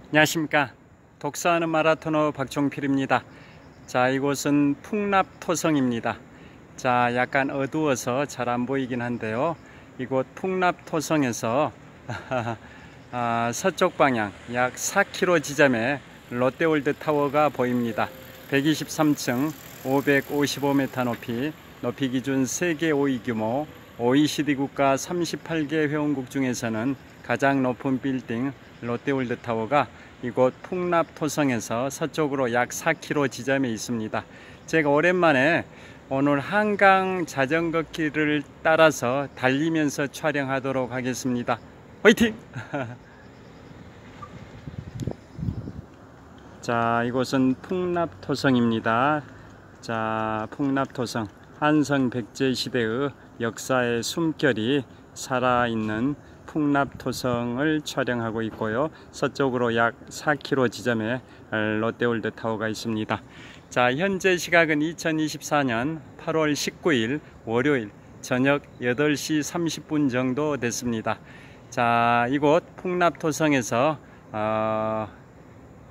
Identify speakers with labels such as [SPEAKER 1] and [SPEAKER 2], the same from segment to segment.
[SPEAKER 1] 안녕하십니까. 독서하는 마라토너 박종필입니다. 자, 이곳은 풍납토성입니다. 자, 약간 어두워서 잘 안 보이긴 한데요. 이곳 풍납토성에서 서쪽 방향 약 4km 지점에 롯데월드타워가 보입니다. 123층 555m 높이 기준 세계 5위 규모, OECD 국가 38개 회원국 중에서는 가장 높은 빌딩 롯데월드타워가 이곳 풍납토성에서 서쪽으로 약 4km 지점에 있습니다. 제가 오랜만에 오늘 한강 자전거 길을 따라서 달리면서 촬영하도록 하겠습니다. 화이팅! 자, 이곳은 풍납토성입니다. 자, 풍납토성, 한성백제 시대의 역사의 숨결이 살아있는 풍납토성을 촬영하고 있고요. 서쪽으로 약 4km 지점에 롯데월드타워가 있습니다. 자, 현재 시각은 2024년 8월 19일 월요일 저녁 8시 30분 정도 됐습니다. 자, 이곳 풍납토성에서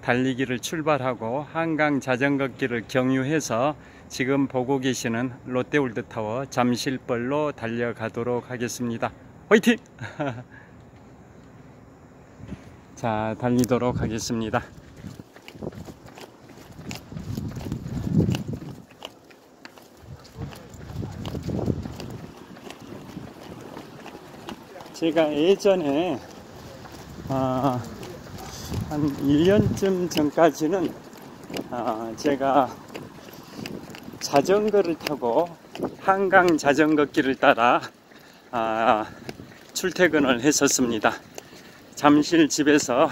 [SPEAKER 1] 달리기를 출발하고 한강 자전거길을 경유해서 지금 보고 계시는 롯데월드타워 잠실벌로 달려가도록 하겠습니다. 화이팅! 자, 달리도록 하겠습니다. 제가 예전에 한 1년쯤 전까지는 제가 자전거를 타고 한강 자전거길을 따라 출퇴근을 했었습니다. 잠실 집에서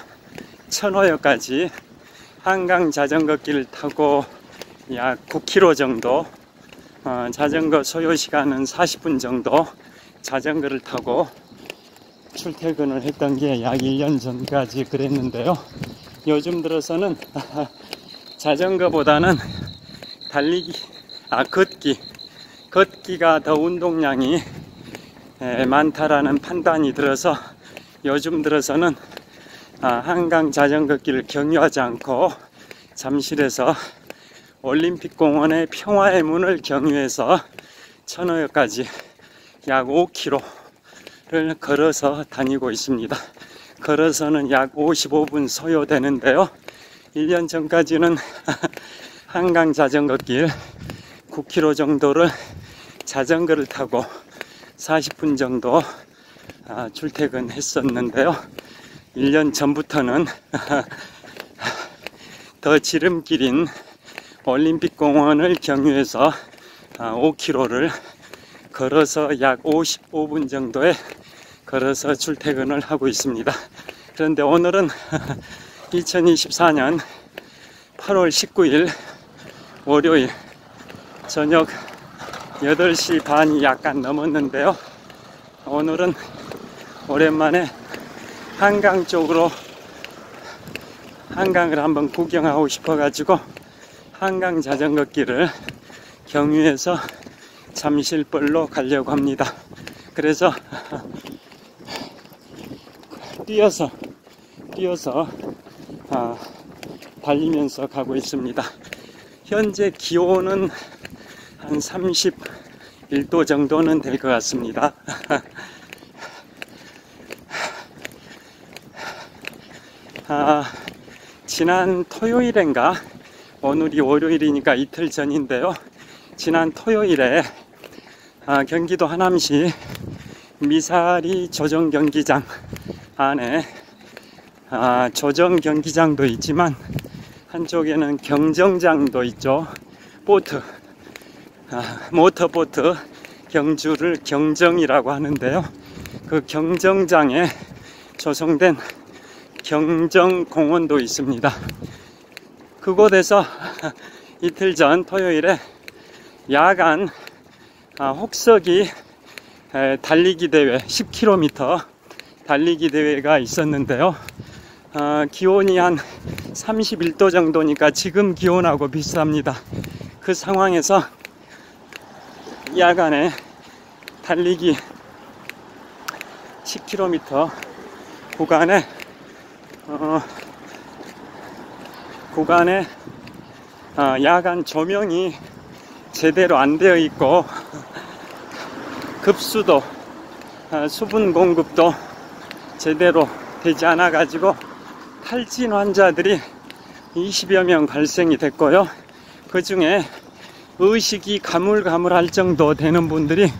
[SPEAKER 1] 천호역까지 한강 자전거길을 타고 약 9km 정도, 자전거 소요 시간은 40분 정도 자전거를 타고 출퇴근을 했던 게 약 1년 전까지 그랬는데요. 요즘 들어서는 자전거보다는 걷기가 더 운동량이 많다라는 판단이 들어서 요즘 들어서는 한강 자전거길을 경유하지 않고 잠실에서 올림픽공원의 평화의 문을 경유해서 천호역까지 약 5km를 걸어서 다니고 있습니다. 걸어서는 약 55분 소요되는데요. 1년 전까지는 한강 자전거길 9km 정도를 자전거를 타고 40분 정도 출퇴근했었는데요. 1년 전부터는 더 지름길인 올림픽공원을 경유해서 5km를 걸어서 약 55분 정도에 걸어서 출퇴근을 하고 있습니다. 그런데 오늘은 2024년 8월 19일 월요일 저녁 8시 반이 약간 넘었는데요. 오늘은 오랜만에 한강 쪽으로 한강을 한번 구경하고 싶어가지고 한강 자전거길을 경유해서 잠실벌로 가려고 합니다. 그래서 뛰어서 달리면서 가고 있습니다. 현재 기온은 한 31도 정도는 될 것 같습니다. 지난 토요일인가, 오늘이 월요일이니까 이틀 전인데요. 지난 토요일에 경기도 하남시 미사리 조정경기장 안에 조정경기장도 있지만 한쪽에는 경정장도 있죠. 모터보트 경주를 경정이라고 하는데요. 그 경정장에 조성된 경정공원도 있습니다. 그곳에서 이틀 전 토요일에 야간 혹서기 달리기 대회 10km 달리기 대회가 있었는데요. 기온이 한 31도 정도니까 지금 기온하고 비슷합니다. 그 상황에서 야간에 달리기 10km 구간에 구간에 야간 조명이 제대로 안 되어 있고 급수도 수분 공급도 제대로 되지 않아 가지고 탈진 환자들이 20여 명 발생이 됐고요. 그 중에 의식이 가물가물할 정도 되는 분들이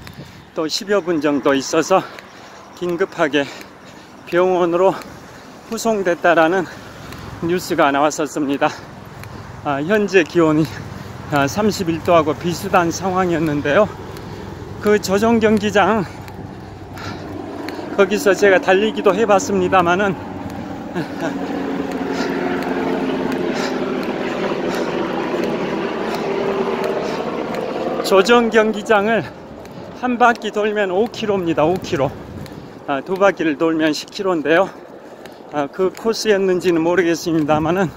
[SPEAKER 1] 또 10여 분 정도 있어서 긴급하게 병원으로 후송됐다라는 뉴스가 나왔었습니다. 현재 기온이 31도하고 비슷한 상황이었는데요. 그 조정 경기장 거기서 제가 달리기도 해봤습니다만은 조정 경기장을 한 바퀴 돌면 5km입니다. 5km. 두 바퀴를 돌면 10km인데요. 그 코스였는지는 모르겠습니다만은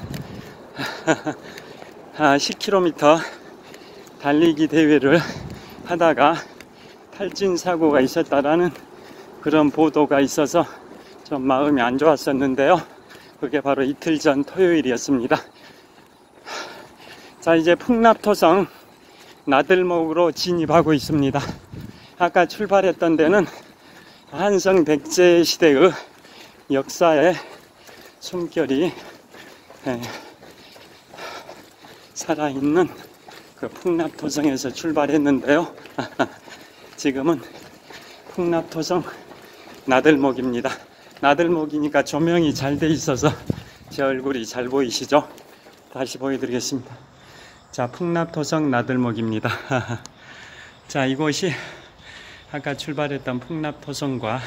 [SPEAKER 1] 10km 달리기 대회를 하다가 탈진 사고가 있었다라는 그런 보도가 있어서 좀 마음이 안 좋았었는데요. 그게 바로 이틀 전 토요일이었습니다. 자, 이제 풍납토성 나들목으로 진입하고 있습니다. 아까 출발했던 데는 한성 백제 시대의 역사의 숨결이 살아있는 그 풍납토성에서 출발했는데요. 지금은 풍납토성 나들목입니다. 나들목이니까 조명이 잘 돼 있어서 제 얼굴이 잘 보이시죠? 다시 보여드리겠습니다. 자, 풍납토성 나들목입니다. 자, 이곳이 아까 출발했던 풍납토성과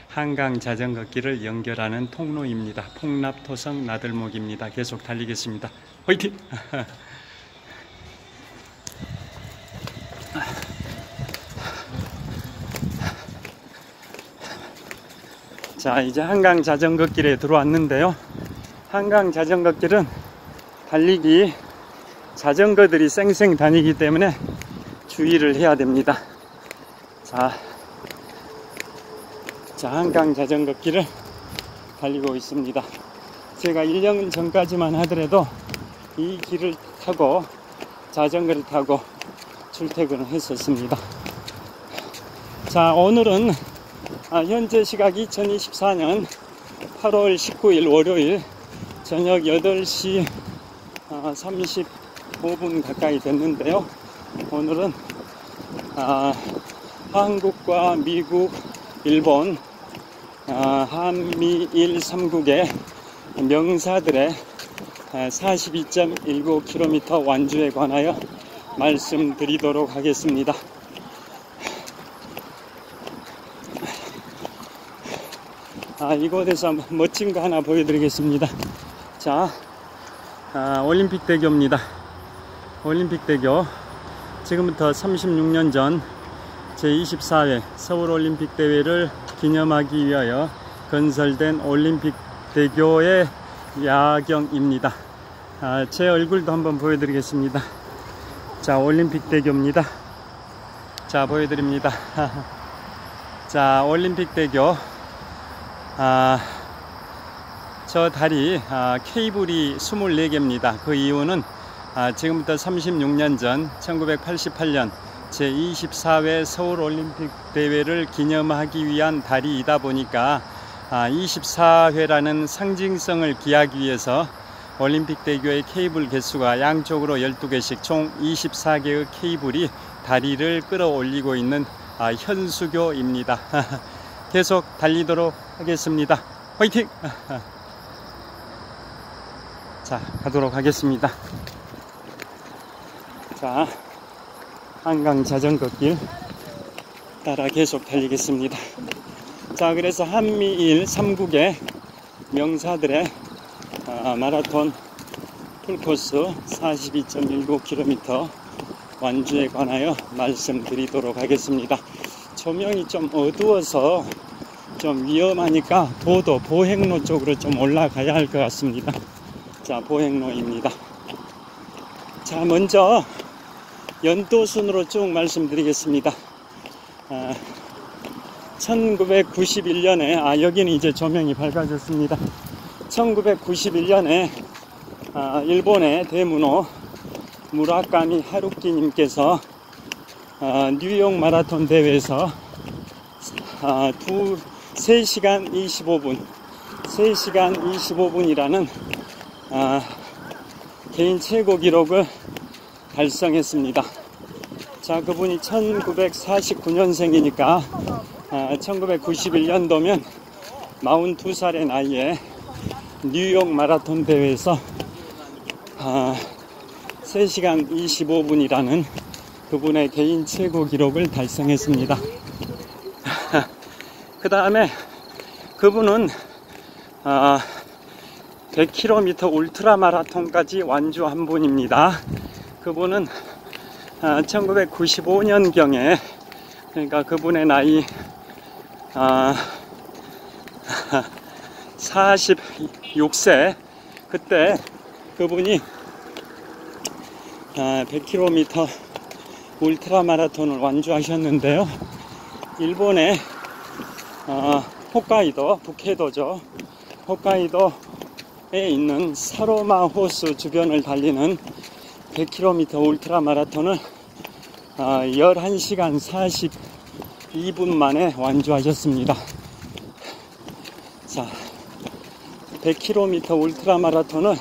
[SPEAKER 1] 한강 자전거길을 연결하는 통로입니다. 풍납토성 나들목입니다. 계속 달리겠습니다. 화이팅! 자, 이제 한강 자전거길에 들어왔는데요. 한강 자전거길은 달리기 자전거들이 쌩쌩 다니기 때문에 주의를 해야 됩니다. 자, 한강 자전거길을 달리고 있습니다. 제가 1년 전까지만 하더라도 이 길을 타고 자전거를 타고 출퇴근을 했었습니다. 자, 오늘은 현재 시각 2024년 8월 19일 월요일 저녁 8시 35분 가까이 됐는데요. 오늘은 한국과 미국, 일본, 한미일 3국의 명사들의 42.19km 완주에 관하여 말씀드리도록 하겠습니다. 이곳에서 멋진 거 하나 보여드리겠습니다. 자, 올림픽대교입니다. 올림픽대교. 지금부터 36년 전 제24회 서울올림픽대회를 기념하기 위하여 건설된 올림픽대교의 야경입니다. 제 얼굴도 한번 보여드리겠습니다. 자, 올림픽대교입니다. 자, 보여드립니다. 자, 올림픽대교. 저 다리 케이블이 24개입니다. 그 이유는 지금부터 36년 전 1988년 제24회 서울올림픽 대회를 기념하기 위한 다리이다 보니까 24회라는 상징성을 기하기 위해서 올림픽대교의 케이블 개수가 양쪽으로 12개씩 총 24개의 케이블이 다리를 끌어올리고 있는 현수교입니다. 계속 달리도록 하겠습니다. 화이팅! 자, 가도록 하겠습니다. 자, 한강 자전거길 따라 계속 달리겠습니다. 자, 그래서 한미일 3국의 명사들의 마라톤 풀코스 42.19km 완주에 관하여 말씀드리도록 하겠습니다. 조명이 좀 어두워서 좀 위험하니까 도도 보행로 쪽으로 좀 올라가야 할 것 같습니다. 자, 보행로입니다. 자, 먼저 연도순으로 쭉 말씀드리겠습니다. 1991년에 여기는 이제 조명이 밝아졌습니다. 1991년에 일본의 대문호 무라카미 하루키님께서 뉴욕 마라톤 대회에서 3시간 25분이라는 개인 최고 기록을 달성했습니다. 자, 그분이 1949년생이니까 1991년도면 42살의 나이에 뉴욕 마라톤 대회에서 3시간 25분이라는 그분의 개인 최고 기록을 달성했습니다. 그 다음에 그분은 100km 울트라 마라톤까지 완주한 분입니다. 그분은 1995년경에, 그러니까 그분의 나이 46세, 그때 그분이 100km 울트라 마라톤을 완주하셨는데요. 일본의 홋카이도, 북해도죠. 홋카이도에 있는 사로마 호수 주변을 달리는 100km 울트라 마라톤을 11시간 42분 만에 완주하셨습니다. 자, 100km 울트라 마라톤을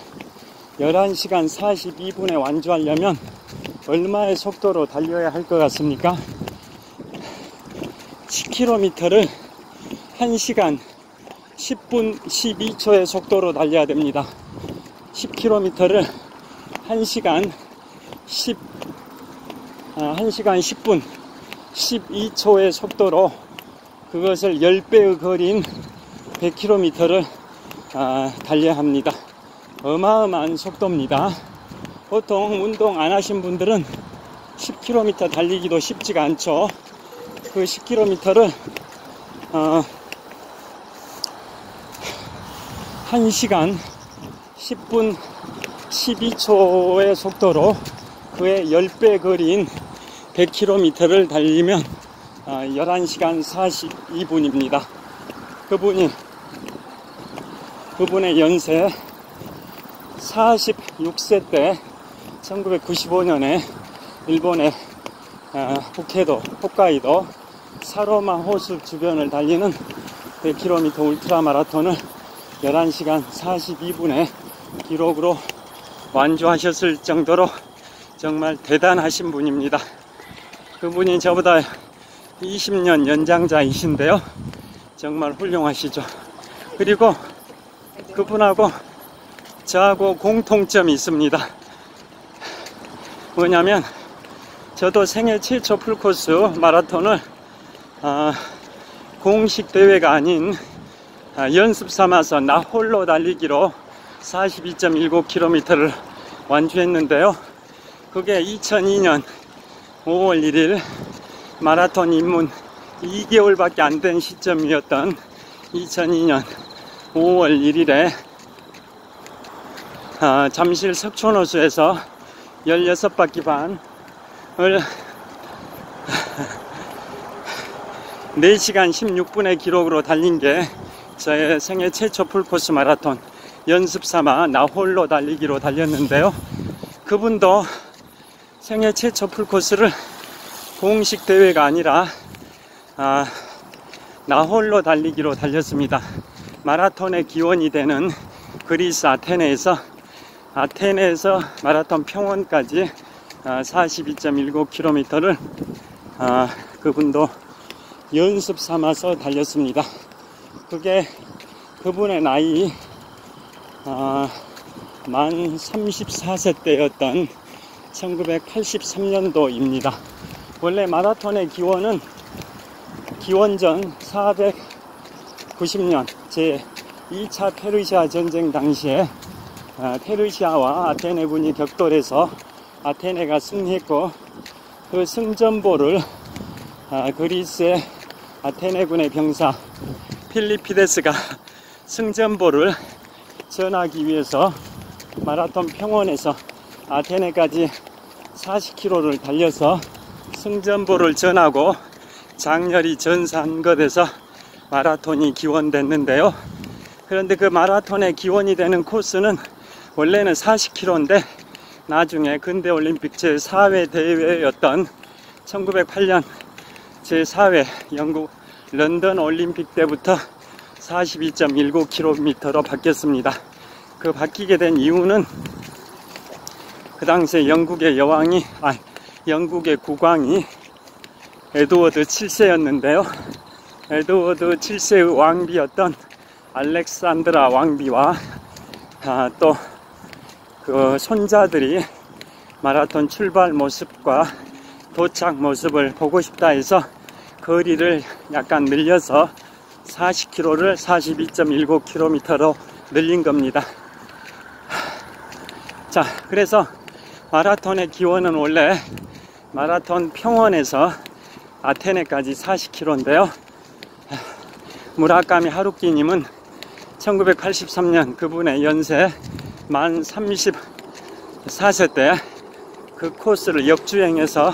[SPEAKER 1] 11시간 42분에 완주하려면 얼마의 속도로 달려야 할 것 같습니까? 10km를 1시간 10분 12초의 속도로 달려야 됩니다. 10km를 1시간 10분 12초의 속도로, 그것을 10배의 거리인 100km를 달려야 합니다. 어마어마한 속도입니다. 보통 운동 안 하신 분들은 10km 달리기도 쉽지가 않죠. 그 10km를 1시간 10분 12초의 속도로 그의 10배 거리인 100km를 달리면 11시간 42분입니다. 그분의 연세 46세 때 1995년에 일본의 북해도, 홋카이도 사로마 호수 주변을 달리는 100km 울트라 마라톤을 11시간 42분의 기록으로 완주하셨을 정도로 정말 대단하신 분입니다. 그분이 저보다 20년 연장자이신데요. 정말 훌륭하시죠. 그리고 그분하고 저하고 공통점이 있습니다. 뭐냐면 저도 생애 최초 풀코스 마라톤을 공식 대회가 아닌 연습 삼아서 나 홀로 달리기로 42.19km를 완주했는데요. 그게 2002년 5월 1일 마라톤 입문 2개월밖에 안 된 시점이었던 2002년 5월 1일에 잠실 석촌호수에서 16바퀴 반을 4시간 16분의 기록으로 달린 게 저의 생애 최초 풀코스 마라톤 연습 삼아 나 홀로 달리기로 달렸는데요. 그분도 생애 최초 풀코스를 공식 대회가 아니라 나 홀로 달리기로 달렸습니다. 마라톤의 기원이 되는 그리스 아테네에서 마라톤 평원까지 42.19km를 그분도 연습 삼아서 달렸습니다. 그게 그분의 나이 만 34세 때였던 1983년도입니다. 원래 마라톤의 기원은 기원전 490년 제2차 페르시아 전쟁 당시에 페르시아와 아테네군이 격돌해서 아테네가 승리했고, 그 승전보를 그리스의 아테네군의 병사 필리피데스가 승전보를 전하기 위해서 마라톤 평원에서 아테네까지 40km를 달려서 승전보를 전하고 장렬히 전사한 것에서 마라톤이 기원됐는데요. 그런데 그 마라톤의 기원이 되는 코스는 원래는 40km인데 나중에 근대올림픽 제4회 대회였던 1908년 제4회 영국 런던 올림픽 때부터 42.19km로 바뀌었습니다. 그 바뀌게 된 이유는 그 당시에 영국의 국왕이 에드워드 7세였는데요. 에드워드 7세의 왕비였던 알렉산드라 왕비와 또 그 손자들이 마라톤 출발 모습과 도착 모습을 보고 싶다 해서 거리를 약간 늘려서 40km를 42.19km로 늘린 겁니다. 자, 그래서 마라톤의 기원은 원래 마라톤 평원에서 아테네까지 40km인데요. 무라카미 하루키님은 1983년 그분의 연세 만 34세 때 그 코스를 역주행해서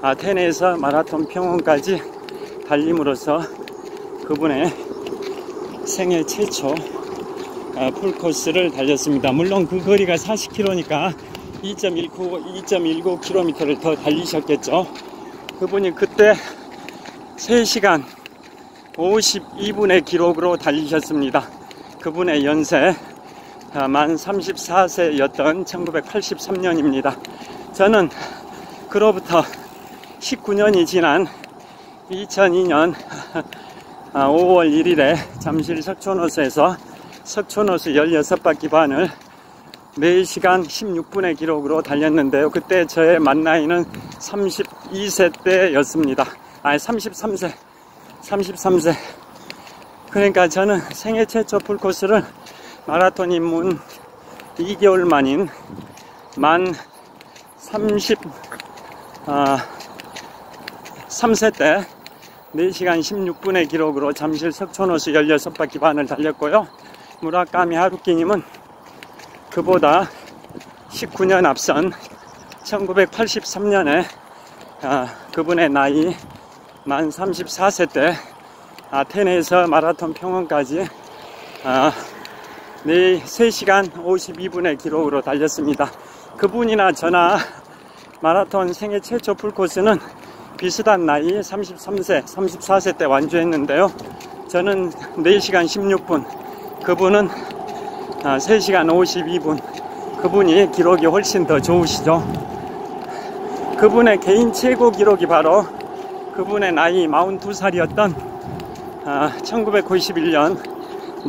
[SPEAKER 1] 아테네에서 마라톤 평원까지 달림으로써 그분의 생애 최초 풀코스를 달렸습니다. 물론 그 거리가 40km니까 2.19km를 더 달리셨겠죠. 그분이 그때 3시간 52분의 기록으로 달리셨습니다. 그분의 연세 만 34세였던 1983년입니다. 저는 그로부터 19년이 지난 2002년 5월 1일에 잠실 석촌호수에서 석촌호수 16바퀴 반을 4시간 16분의 기록으로 달렸는데요. 그때 저의 만 나이는 32세 때였습니다. 33세. 그러니까 저는 생애 최초 풀코스를 마라톤 입문 2개월 만인 만 33세 때 4시간 16분의 기록으로 잠실 석촌호수 16바퀴 반을 달렸고요. 무라카미 하루키님은 그보다 19년 앞선 1983년에 그분의 나이 만 34세 때 아테네에서 마라톤 평원까지 3시간 52분의 기록으로 달렸습니다. 그분이나 저나 마라톤 생애 최초 풀코스는 비슷한 나이 33세, 34세 때 완주했는데요. 저는 4시간 16분, 그분은 3시간 52분, 그분이 기록이 훨씬 더 좋으시죠. 그분의 개인 최고 기록이 바로 그분의 나이 42살이었던 1991년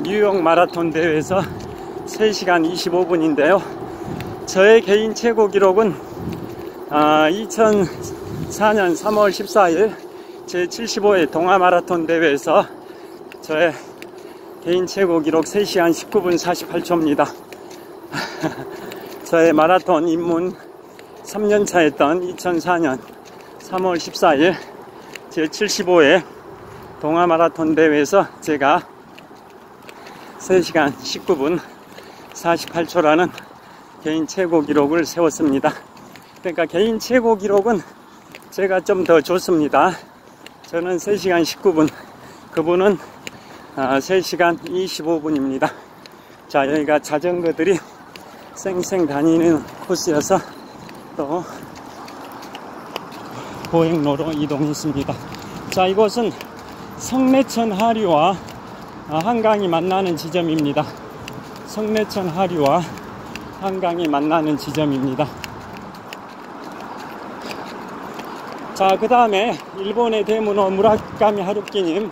[SPEAKER 1] 뉴욕 마라톤 대회에서 3시간 25분인데요. 저의 개인 최고 기록은 2004년 3월 14일 제75회 동아 마라톤 대회에서 저의 개인 최고 기록 3시간 19분 48초입니다. 저의 마라톤 입문 3년차였던 2004년 3월 14일 제75회 동아 마라톤 대회에서 제가 3시간 19분 48초라는 개인 최고 기록을 세웠습니다. 그러니까 개인 최고 기록은 제가 좀 더 좋습니다. 저는 3시간 19분, 그분은 3시간 25분입니다. 자, 여기가 자전거들이 쌩쌩 다니는 코스여서 또 보행로로 이동했습니다. 자, 이곳은 성내천 하류와 한강이 만나는 지점입니다. 성내천 하류와 한강이 만나는 지점입니다. 자, 그 다음에 일본의 대문호 무라카미 하루키님,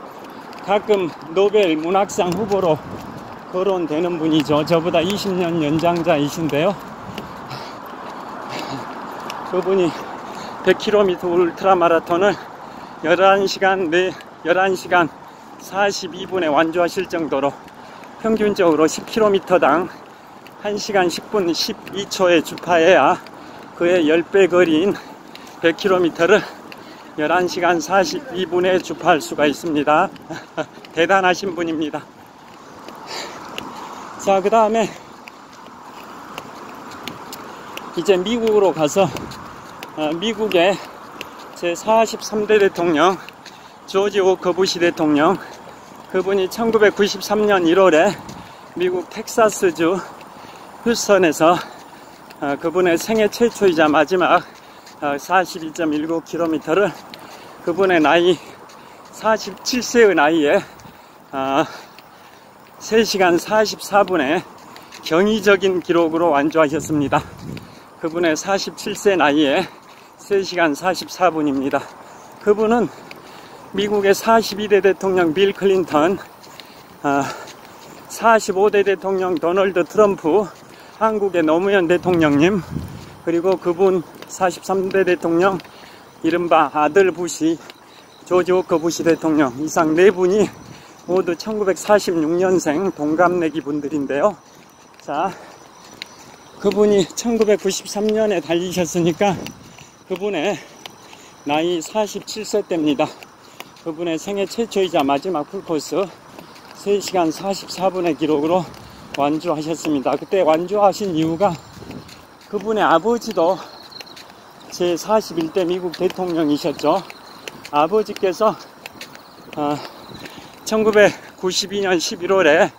[SPEAKER 1] 가끔 노벨 문학상 후보로 거론되는 분이죠. 저보다 20년 연장자이신데요. 그분이 100km 울트라 마라톤을 11시간 42분에 완주하실 정도로 평균적으로 10km당 1시간 10분 12초에 주파해야 그의 10배 거리인 100km를 11시간 42분에 주파할 수가 있습니다. 대단하신 분입니다. 자, 그 다음에 이제 미국으로 가서 미국의 제43대 대통령 조지 워커 부시 대통령, 그분이 1993년 1월에 미국 텍사스주 휴스턴에서 그분의 생애 최초이자 마지막 42.19km를 그분의 나이 47세의 나이에 3시간 44분에 경이적인 기록으로 완주하셨습니다. 그분의 47세 나이에 3시간 44분입니다. 그분은 미국의 42대 대통령 빌 클린턴, 45대 대통령 도널드 트럼프, 한국의 노무현 대통령님, 그리고 그분 43대 대통령 이른바 아들 부시, 조지 워커 부시 대통령, 이상 4분이 모두 1946년생 동갑내기 분들인데요. 자, 그분이 1993년에 달리셨으니까 그분의 나이 47세 때입니다. 그분의 생애 최초이자 마지막 풀코스 3시간 44분의 기록으로 완주하셨습니다. 그때 완주하신 이유가 그분의 아버지도 제41대 미국 대통령이셨죠. 아버지께서 1992년 11월에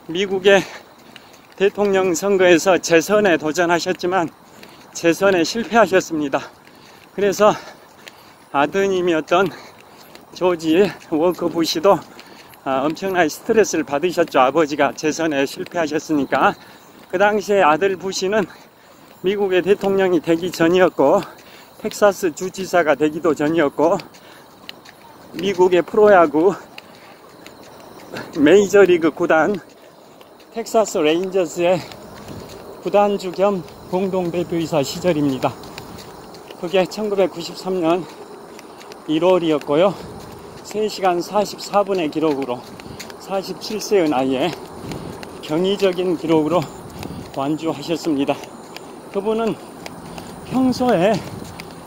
[SPEAKER 1] 미국의 대통령 선거에서 재선에 도전하셨지만 재선에 실패하셨습니다. 그래서 아드님이었던 조지 워커 부시도 엄청나게 스트레스를 받으셨죠. 아버지가 재선에 실패하셨으니까. 그 당시에 아들 부시는 미국의 대통령이 되기 전이었고 텍사스 주지사가 되기도 전이었고 미국의 프로야구 메이저리그 구단 텍사스 레인저스의 구단주 겸 공동대표이사 시절입니다. 그게 1993년 1월이었고요. 3시간 44분의 기록으로 47세의 나이에 경이적인 기록으로 완주하셨습니다. 그분은 평소에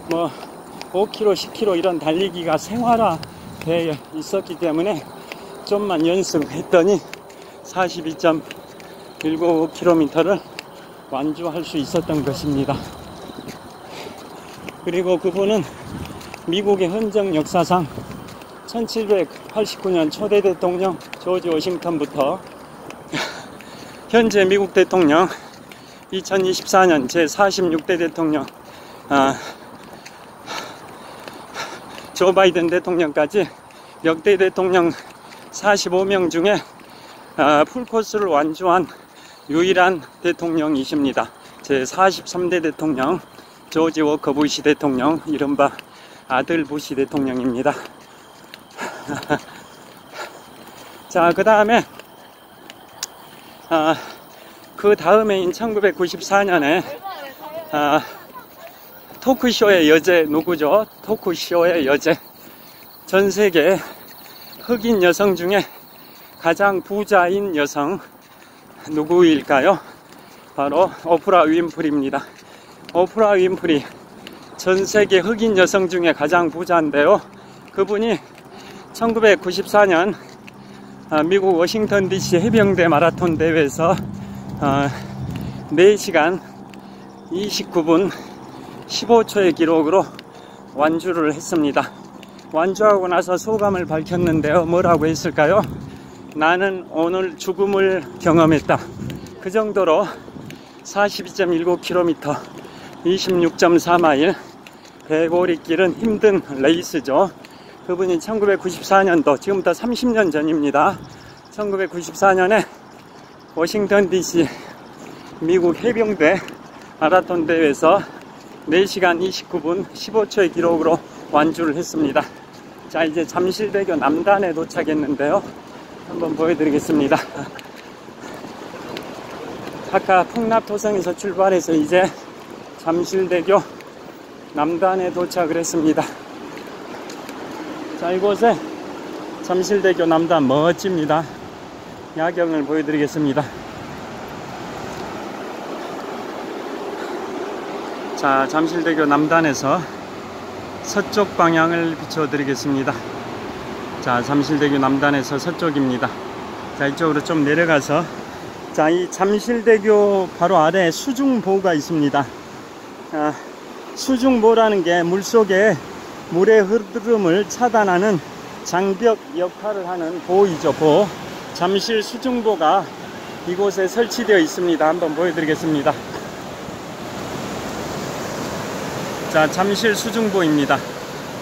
[SPEAKER 1] 5km, 10km 이런 달리기가 생활화되어 있었기 때문에 좀만 연습했더니 42.19km를 완주할 수 있었던 것입니다. 그리고 그분은 미국의 헌정 역사상 1789년 초대 대통령 조지 워싱턴부터 현재 미국 대통령 2024년 제46대 대통령 조 바이든 대통령까지 역대 대통령 45명 중에 풀코스를 완주한 유일한 대통령이십니다. 제43대 대통령 조지 워커 부시 대통령, 이른바 아들 부시 대통령입니다. 자, 그 다음에 그 다음해인 1994년에 토크쇼의 여제 누구죠? 토크쇼의 여제. 전 세계 흑인 여성 중에 가장 부자인 여성 누구일까요? 바로 오프라 윈프리입니다. 오프라 윈프리, 전 세계 흑인 여성 중에 가장 부자인데요. 그분이 1994년 미국 워싱턴 DC 해병대 마라톤 대회에서 4시간 29분 15초의 기록으로 완주를 했습니다. 완주하고 나서 소감을 밝혔는데요. 뭐라고 했을까요? 나는 오늘 죽음을 경험했다. 그 정도로 42.19km 26.4마일 대고리길은 힘든 레이스죠. 그분이 1994년도, 지금부터 30년 전입니다. 1994년에 워싱턴 DC 미국 해병대 마라톤 대회에서 4시간 29분 15초의 기록으로 완주를 했습니다. 자, 이제 잠실대교 남단에 도착했는데요. 한번 보여드리겠습니다. 아까 풍납토성에서 출발해서 이제 잠실대교 남단에 도착을 했습니다. 자, 이곳에 잠실대교 남단 멋집니다. 야경을 보여드리겠습니다. 자, 잠실대교 남단에서 서쪽 방향을 비춰드리겠습니다. 자, 잠실대교 남단에서 서쪽입니다. 자, 이쪽으로 좀 내려가서, 자, 이 잠실대교 바로 아래에 수중보가 있습니다. 수중보라는 게 물속에 물의 흐름을 차단하는 장벽 역할을 하는 보이죠, 보. 잠실 수중보가 이곳에 설치되어 있습니다. 한번 보여드리겠습니다. 자, 잠실 수중보입니다.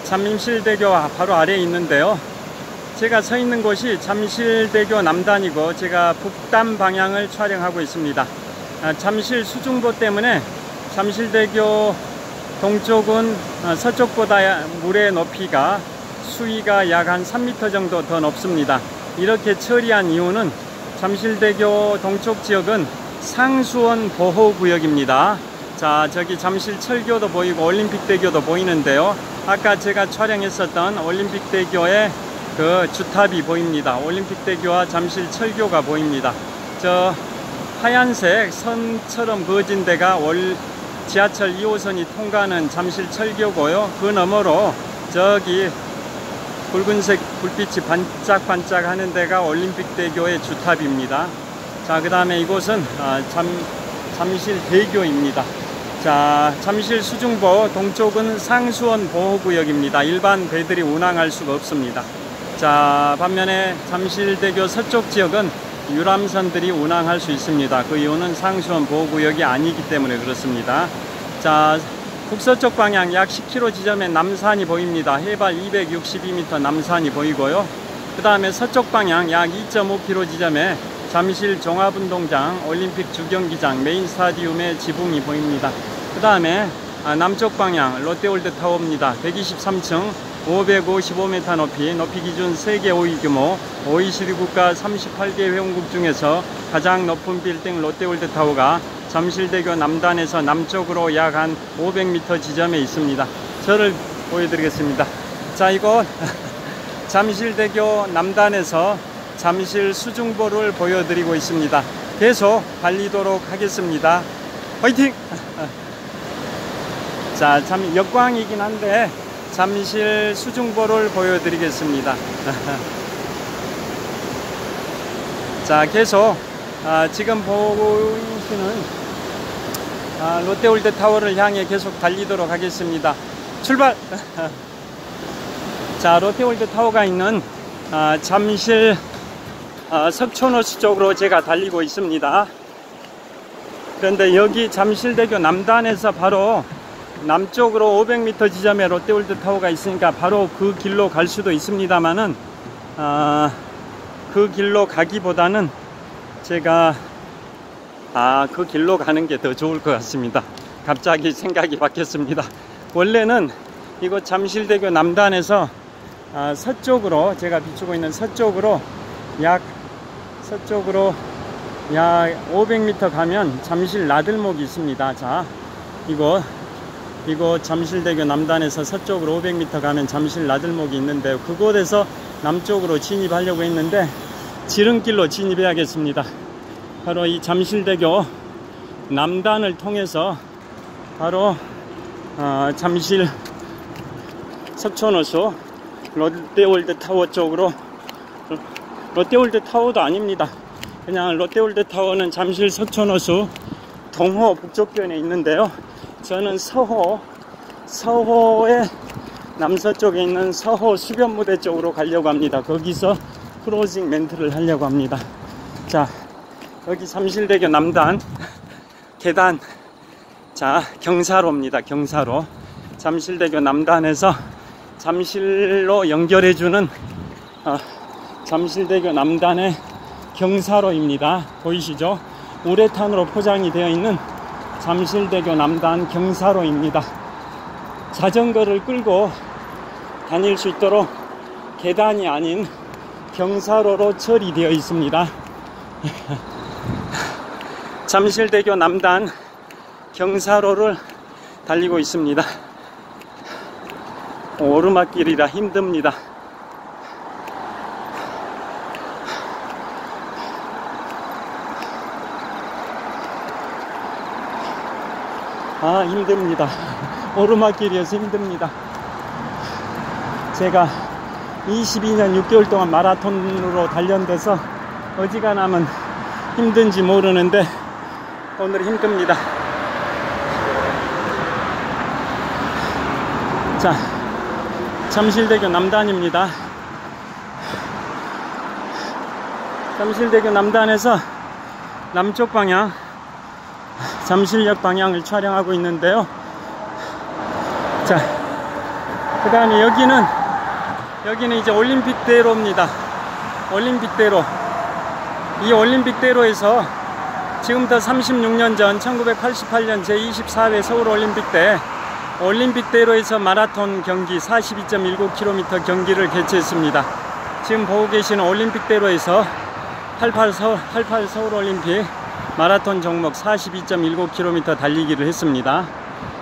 [SPEAKER 1] 잠실대교 바로 아래에 있는데요. 제가 서 있는 곳이 잠실대교 남단이고 제가 북단 방향을 촬영하고 있습니다. 잠실 수중보 때문에 잠실대교 동쪽은 서쪽보다 물의 높이가 수위가 약 한 3m 정도 더 높습니다. 이렇게 처리한 이유는 잠실대교 동쪽 지역은 상수원 보호구역입니다. 자, 저기 잠실 철교도 보이고 올림픽대교도 보이는데요. 아까 제가 촬영했었던 올림픽대교의 그 주탑이 보입니다. 올림픽대교와 잠실 철교가 보입니다. 저 하얀색 선처럼 그어진 데가 지하철 2호선이 통과하는 잠실 철교고요. 그 너머로 저기 붉은색 불빛이 반짝반짝 하는 데가 올림픽대교의 주탑입니다. 자, 그 다음에 이곳은 잠실대교입니다. 자, 잠실 수중보 동쪽은 상수원 보호구역입니다. 일반 배들이 운항할 수가 없습니다. 자, 반면에 잠실대교 서쪽 지역은 유람선들이 운항할 수 있습니다. 그 이유는 상수원 보호구역이 아니기 때문에 그렇습니다. 자, 북서쪽 방향 약 10km 지점에 남산이 보입니다. 해발 262m 남산이 보이고요. 그 다음에 서쪽 방향 약 2.5km 지점에 잠실 종합운동장, 올림픽 주경기장, 메인 스타디움의 지붕이 보입니다. 그 다음에 남쪽 방향 롯데월드타워입니다. 123층 555m 높이 기준 세계 5위 규모 OECD 국가 38개 회원국 중에서 가장 높은 빌딩 롯데월드타워가 잠실대교 남단에서 남쪽으로 약 한 500m 지점에 있습니다. 저를 보여드리겠습니다. 자, 이곳 잠실대교 남단에서 잠실 수중보를 보여드리고 있습니다. 계속 달리도록 하겠습니다. 화이팅! 자, 참 역광이긴 한데 잠실 수중보를 보여드리겠습니다. 자, 계속 지금 보이시는 롯데월드타워를 향해 계속 달리도록 하겠습니다. 출발! 자, 롯데월드타워가 있는 잠실 석촌호수 쪽으로 제가 달리고 있습니다. 그런데 여기 잠실대교 남단에서 바로 남쪽으로 500m 지점에 롯데월드타워가 있으니까 바로 그 길로 갈 수도 있습니다만은 그 길로 가기보다는 제가 그 길로 가는 게 더 좋을 것 같습니다. 갑자기 생각이 바뀌었습니다. 원래는 이곳 잠실대교 남단에서 서쪽으로, 제가 비추고 있는 서쪽으로 약 500m 가면 잠실 나들목이 있습니다. 자, 이곳 잠실대교 남단에서 서쪽으로 500m 가면 잠실 나들목이 있는데요. 그곳에서 남쪽으로 진입하려고 했는데 지름길로 진입해야겠습니다. 바로 이 잠실대교 남단을 통해서 바로 잠실 석촌호수 롯데월드타워 쪽으로, 롯데월드타워도 아닙니다. 그냥 롯데월드타워는 잠실 석촌호수 동호 북쪽변에 있는데요. 저는 서호의 남서쪽에 있는 서호 수변무대 쪽으로 가려고 합니다. 거기서 크로징 멘트를 하려고 합니다. 자, 여기 잠실대교 남단 계단, 자, 경사로입니다. 경사로. 잠실대교 남단에서 잠실로 연결해주는 잠실대교 남단의 경사로입니다. 보이시죠? 우레탄으로 포장이 되어 있는 잠실대교 남단 경사로입니다. 자전거를 끌고 다닐 수 있도록 계단이 아닌 경사로로 처리되어 있습니다. 잠실대교 남단 경사로를 달리고 있습니다. 오르막길이라 힘듭니다. 힘듭니다. 오르막길이어서 힘듭니다. 제가 22년 6개월 동안 마라톤으로 단련돼서 어지간하면 힘든지 모르는데 오늘 힘듭니다. 자, 잠실대교 남단입니다. 잠실대교 남단에서 남쪽 방향 잠실역 방향을 촬영하고 있는데요. 자, 그 다음에 여기는 이제 올림픽대로입니다. 올림픽대로. 이 올림픽대로에서 지금부터 36년 전 1988년 제24회 서울올림픽 때 올림픽대로에서 마라톤 경기 42.19km 경기를 개최했습니다. 지금 보고 계시는 올림픽대로에서 88 서울올림픽 마라톤 종목 42.19km 달리기를 했습니다.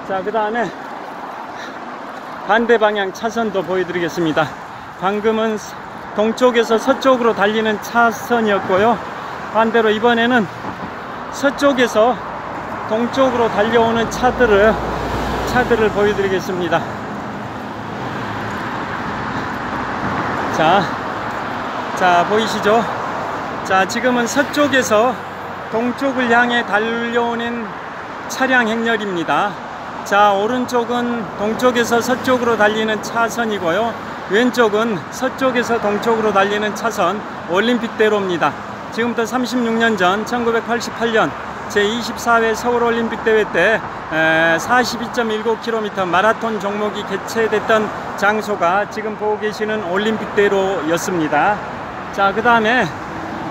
[SPEAKER 1] 자, 그 다음에 반대 방향 차선도 보여드리겠습니다. 방금은 동쪽에서 서쪽으로 달리는 차선이었고요. 반대로 이번에는 서쪽에서 동쪽으로 달려오는 차들을 보여드리겠습니다. 자, 보이시죠? 자, 지금은 서쪽에서 동쪽을 향해 달려오는 차량 행렬입니다. 자, 오른쪽은 동쪽에서 서쪽으로 달리는 차선이고요. 왼쪽은 서쪽에서 동쪽으로 달리는 차선 올림픽대로입니다. 지금부터 36년 전 1988년 제24회 서울올림픽 대회 때 42.19km 마라톤 종목이 개최됐던 장소가 지금 보고 계시는 올림픽대로였습니다. 자, 그 다음에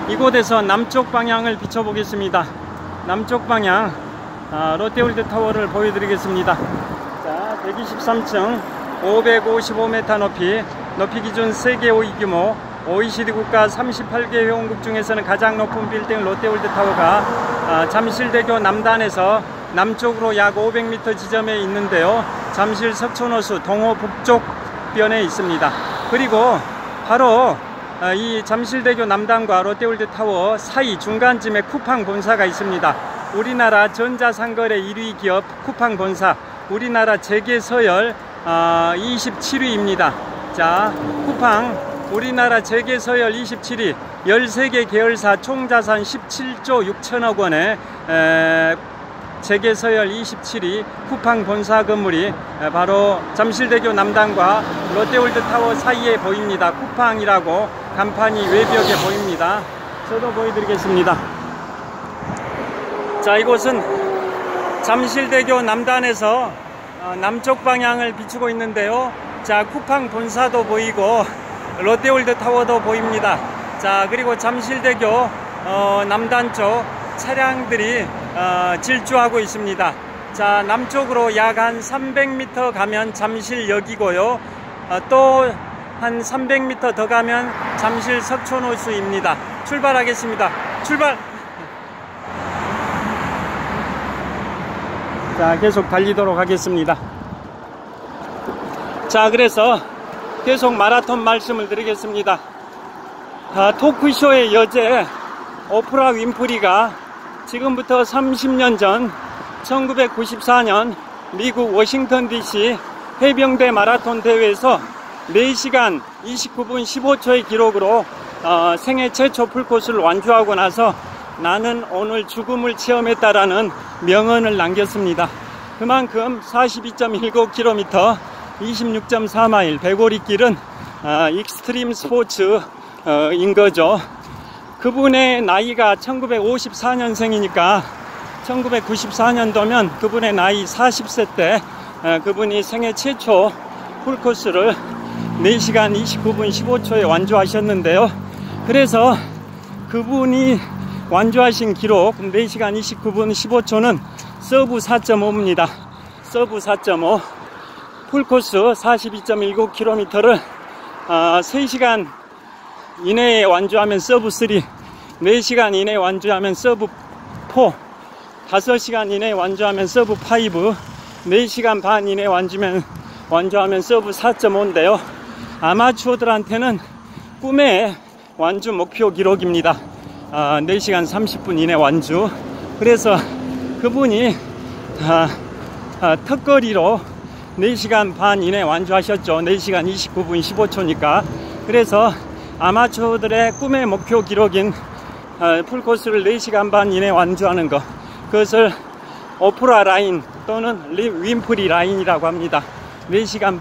[SPEAKER 1] 이곳에서 남쪽 방향을 비춰보겠습니다. 남쪽 방향 롯데월드타워를 보여드리겠습니다. 자, 123층 555m 높이 기준 세계 5위 규모 OECD 국가 38개 회원국 중에서는 가장 높은 빌딩 롯데월드타워가 잠실대교 남단에서 남쪽으로 약 500m 지점에 있는데요. 잠실 석촌호수 동호 북쪽변에 있습니다. 그리고 바로 이 잠실대교 남단과 롯데월드타워 사이 중간쯤에 쿠팡 본사가 있습니다. 우리나라 전자상거래 1위 기업 쿠팡 본사, 우리나라 재계 서열 27위입니다. 자, 쿠팡 우리나라 재계 서열 27위, 13개 계열사 총자산 17조 6천억 원의 재계 서열 27위 쿠팡 본사 건물이 바로 잠실대교 남단과 롯데월드타워 사이에 보입니다. 쿠팡이라고 간판이 외벽에 보입니다. 저도 보여드리겠습니다. 자, 이곳은 잠실대교 남단에서 남쪽 방향을 비추고 있는데요. 자, 쿠팡 본사도 보이고 롯데월드타워도 보입니다. 자, 그리고 잠실대교 남단 쪽 차량들이 질주하고 있습니다. 자, 남쪽으로 약 한 300m 가면 잠실역이고요. 또 한 300m 더 가면 잠실 석촌호수입니다. 출발하겠습니다. 출발! 자, 계속 달리도록 하겠습니다. 자, 그래서 계속 마라톤 말씀을 드리겠습니다. 토크쇼의 여제 오프라 윈프리가 지금부터 30년 전 1994년 미국 워싱턴 DC 해병대 마라톤 대회에서 4시간 29분 15초의 기록으로 생애 최초 풀코스를 완주하고 나서 나는 오늘 죽음을 체험했다라는 명언을 남겼습니다. 그만큼 42.19km 26.4마일 배고리길은 익스트림 스포츠인 거죠. 그분의 나이가 1954년생이니까 1994년도면 그분의 나이 40세 때 그분이 생애 최초 풀코스를 4시간 29분 15초에 완주하셨는데요. 그래서 그분이 완주하신 기록 4시간 29분 15초는 서브 4.5입니다. 서브 4.5 풀코스 42.19km를 3시간 이내에 완주하면 서브 3, 4시간 이내에 완주하면 서브 4, 5시간 이내에 완주하면 서브 5, 4시간 반 이내에 완주하면 서브 4.5인데요. 아마추어들한테는 꿈의 완주 목표 기록입니다. 4시간 30분 이내 완주. 그래서 그분이 턱걸이로 4시간 반 이내 완주하셨죠. 4시간 29분 15초니까. 그래서 아마추어들의 꿈의 목표 기록인 풀코스를 4시간 반 이내 완주하는 것, 그것을 오프라 라인 또는 윈프리 라인이라고 합니다. 4시간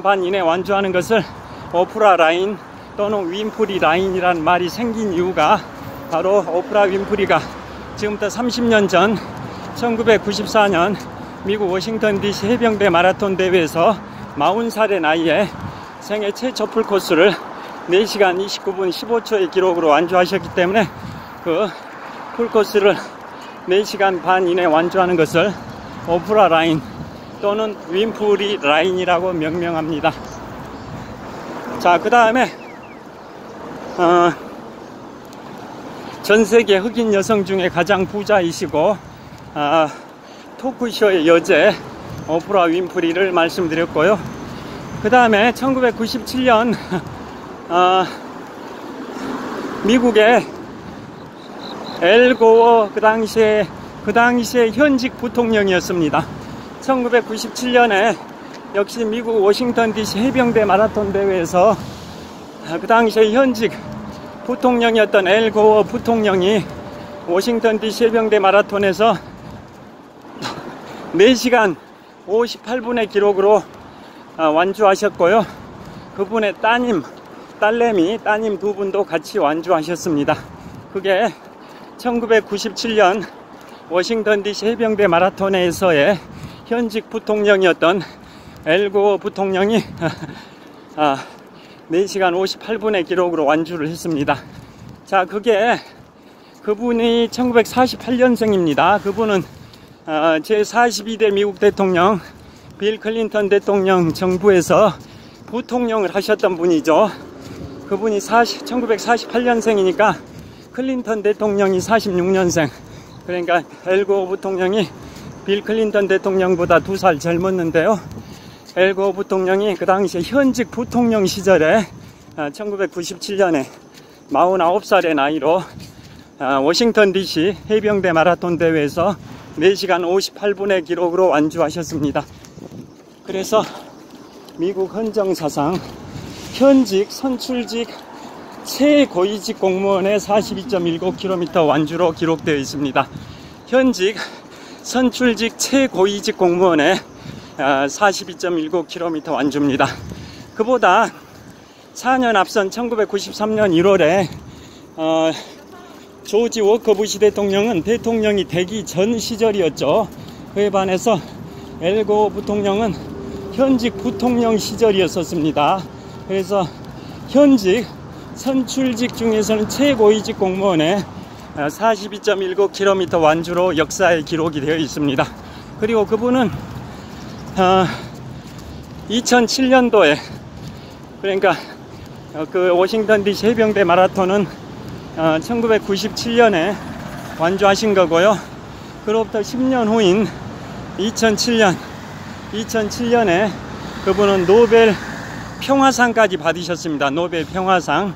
[SPEAKER 1] 반 이내 완주하는 것을 오프라 라인 또는 윈프리 라인이라는 말이 생긴 이유가 바로 오프라 윈프리가 지금부터 30년 전 1994년 미국 워싱턴 DC 해병대 마라톤 대회에서 40살의 나이에 생애 최초 풀코스를 4시간 29분 15초의 기록으로 완주하셨기 때문에 그 풀코스를 4시간 반 이내 완주하는 것을 오프라 라인 또는 윈프리 라인이라고 명명합니다. 자, 그 다음에 전세계 흑인 여성 중에 가장 부자이시고 토크쇼의 여제 오프라 윈프리를 말씀드렸고요. 그 다음에 1997년 미국의 엘 고어 그 당시에 현직 부통령이었습니다. 1997년에 역시 미국 워싱턴 DC 해병대 마라톤 대회에서 그 당시에 현직 부통령이었던 엘 고어 부통령이 워싱턴 DC 해병대 마라톤에서 4시간 58분의 기록으로 완주하셨고요. 그분의 딸내미 두 분도 같이 완주하셨습니다. 그게 1997년 워싱턴 DC 해병대 마라톤에서의 현직 부통령이었던 엘 고어 부통령이 4시간 58분의 기록으로 완주를 했습니다. 자, 그분이 1948년생입니다. 그분은 제42대 미국 대통령 빌 클린턴 대통령 정부에서 부통령을 하셨던 분이죠. 그분이 1948년생이니까 클린턴 대통령이 46년생. 그러니까 엘 고어 부통령이 빌 클린턴 대통령보다 2살 젊었는데요. 엘 고어 부통령이 그 당시에 현직 부통령 시절에 1997년에 49살의 나이로 워싱턴 DC 해병대 마라톤 대회에서 4시간 58분의 기록으로 완주하셨습니다. 그래서 미국 헌정사상 현직 선출직 최고위직 공무원의 42.19km 완주로 기록되어 있습니다. 현직 선출직 최고위직 공무원의 42.19km 완주입니다. 그보다 4년 앞선 1993년 1월에 조지 워커 부시 대통령은 대통령이 되기 전 시절이었죠. 그에 반해서 엘 고어 부통령은 현직 부통령 시절이었습니다. 그래서 현직 선출직 중에서는 최고위직 공무원의 42.19km 완주로 역사에 기록이 되어 있습니다. 그리고 그분은 2007년도에 그러니까 그 워싱턴 DC 해병대 마라톤은 1997년에 완주하신 거고요. 그로부터 10년 후인 2007년에 그분은 노벨 평화상까지 받으셨습니다. 노벨 평화상.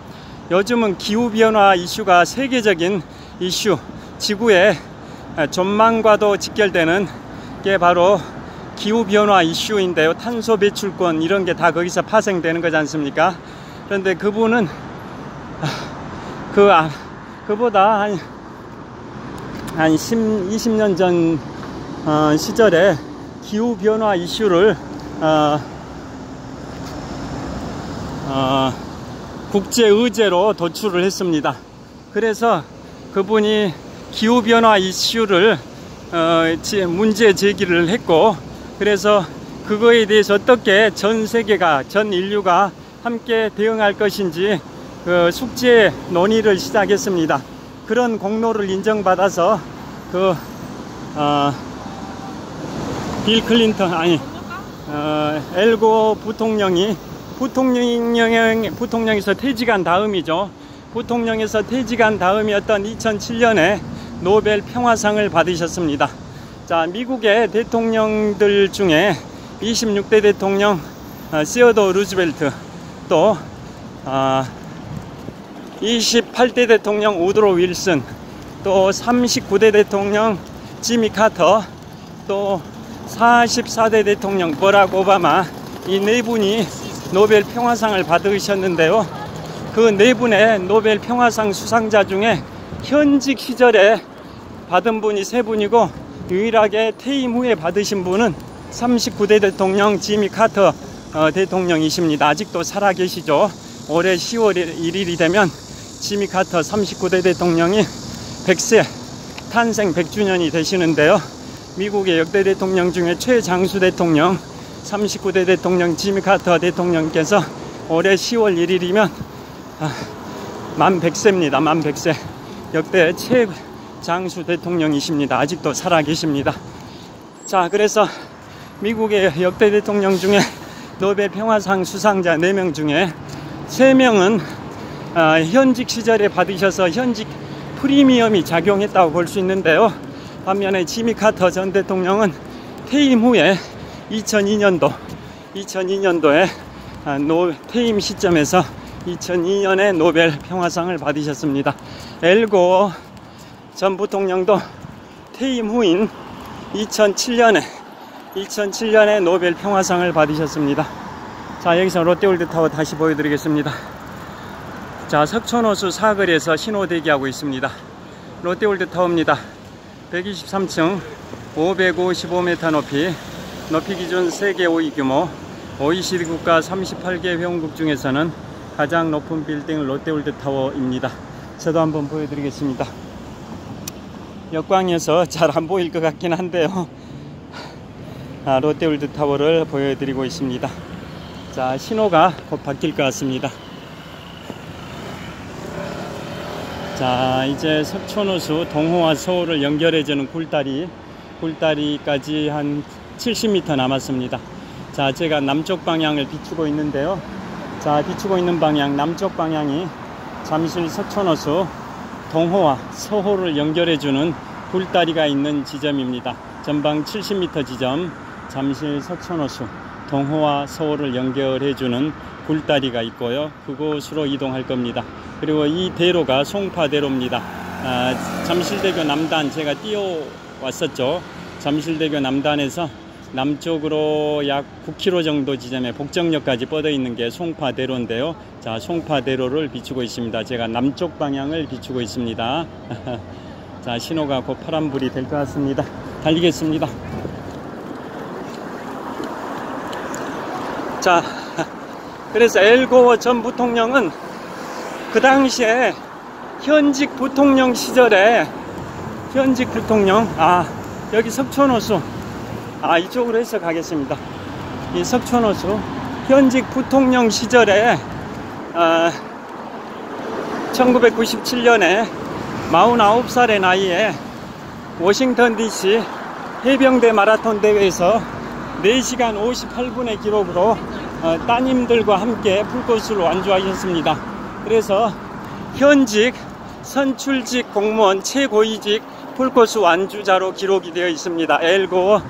[SPEAKER 1] 요즘은 기후변화 이슈가 세계적인 이슈, 지구의 전망과도 직결되는 게 바로 기후변화 이슈인데요. 탄소 배출권 이런 게 다 거기서 파생되는 거지 않습니까? 그런데 그분은 그보다 한 20년 전 시절에 기후변화 이슈를 국제의제로 도출을 했습니다. 그래서 그분이 기후변화 이슈를 문제 제기를 했고, 그래서 그거에 대해서 어떻게 전 세계가, 전 인류가 함께 대응할 것인지 그 숙제 논의를 시작했습니다. 그런 공로를 인정받아서 빌 클린턴 엘 고어 부통령에서 퇴직한 다음이죠. 부통령에서 퇴직한 다음이었던 2007년에 노벨 평화상을 받으셨습니다. 자, 미국의 대통령들 중에 26대 대통령 시어도어 루즈벨트, 또 28대 대통령 우드로 윌슨, 또 39대 대통령 지미 카터, 또 44대 대통령 버락 오바마, 이 네 분이 노벨 평화상을 받으셨는데요. 그 네 분의 노벨 평화상 수상자 중에 현직 시절에 받은 분이 세 분이고, 유일하게 퇴임 후에 받으신 분은 39대 대통령 지미 카터 대통령이십니다. 아직도 살아계시죠. 올해 10월 1일이 되면 지미 카터 39대 대통령이 100세 탄생 100주년이 되시는데요. 미국의 역대 대통령 중에 최장수 대통령 39대 대통령 지미 카터 대통령께서 올해 10월 1일이면 만 100세입니다. 만 100세. 역대 최장수 대통령이십니다. 아직도 살아계십니다. 자, 그래서 미국의 역대 대통령 중에 노벨 평화상 수상자 4명 중에 3명은 현직 시절에 받으셔서 현직 프리미엄이 작용했다고 볼 수 있는데요. 반면에 지미 카터 전 대통령은 퇴임 후에 2002년도에 퇴임 시점에서 2002년에 노벨 평화상을 받으셨습니다. 엘고어 전 부통령도 퇴임 후인 2007년에 노벨 평화상을 받으셨습니다. 자, 여기서 롯데월드타워 다시 보여드리겠습니다. 자, 석촌호수 사거리에서 신호대기하고 있습니다. 롯데월드타워입니다. 123층 555m 높이 기준 세계 5위 규모 OECD 국가 38개 회원국 중에서는 가장 높은 빌딩 롯데월드타워입니다. 저도 한번 보여드리겠습니다. 역광에서 잘 안 보일 것 같긴 한데요. 롯데월드타워를 보여드리고 있습니다. 자, 신호가 곧 바뀔 것 같습니다. 자, 이제 석촌호수 동호와 서울을 연결해주는 굴다리까지 한 70m 남았습니다. 자, 제가 남쪽 방향을 비추고 있는데요. 자, 비추고 있는 방향, 남쪽 방향이 잠실 석촌호수 동호와 서호를 연결해주는 굴다리가 있는 지점입니다. 전방 70m 지점, 잠실 석촌호수 동호와 서호를 연결해주는 굴다리가 있고요. 그곳으로 이동할 겁니다. 그리고 이 대로가 송파대로입니다. 잠실대교 남단 제가 뛰어왔었죠. 잠실대교 남단에서 남쪽으로 약 9km 정도 지점에 복정역까지 뻗어 있는 게 송파대로인데요. 자, 송파대로를 비추고 있습니다. 제가 남쪽 방향을 비추고 있습니다. 자, 신호가 곧 파란불이 될 것 같습니다. 달리겠습니다. 자, 그래서 엘고어 전 부통령은 그 당시에 현직 부통령 시절에 현직 부통령 여기 석촌호수 이쪽으로 해서 가겠습니다. 이 석촌호수 현직 부통령 시절에 1997년에 49살의 나이에 워싱턴 DC 해병대 마라톤 대회에서 4시간 58분의 기록으로 따님들과 함께 풀코스를 완주하셨습니다. 그래서 현직 선출직 공무원 최고위직 풀코스 완주자로 기록이 되어 있습니다. 엘고어